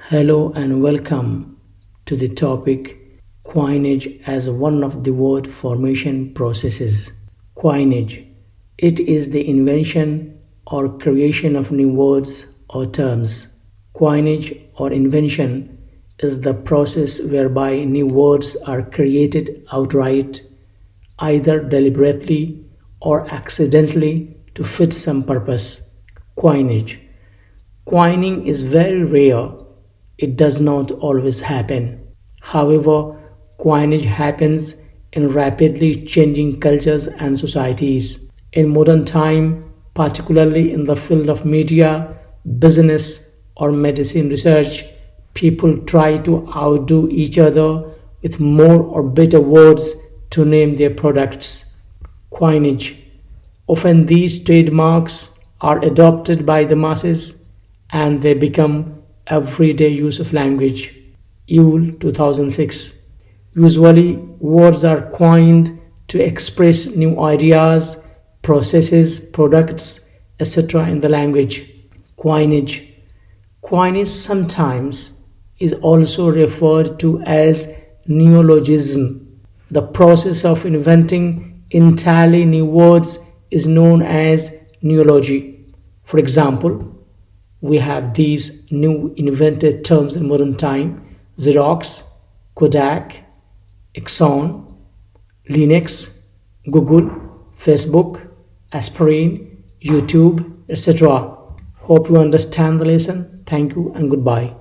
Hello and welcome to the topic coinage as one of the word formation processes. Coinage. It is the invention or creation of new words or terms. Coinage or invention is the process whereby new words are created outright, either deliberately or accidentally to fit some purpose. Coinage. Coining is very rare. It does not always happen. However, coinage happens in rapidly changing cultures and societies. In modern time, particularly in the field of media, business, or medicine research, people try to outdo each other with more or better words to name their products. Coinage. Often these trademarks are adopted by the masses and they become everyday use of language. Yule 2006. Usually, words are coined to express new ideas, processes, products, etc. in the language. Coinage. Coinage sometimes is also referred to as neologism. The process of inventing entirely new words is known as neology. For example, we have these new invented terms in modern time: Xerox, Kodak, Exxon, Linux, Google, Facebook, Aspirin, YouTube, etc. Hope you understand the lesson. Thank you and goodbye.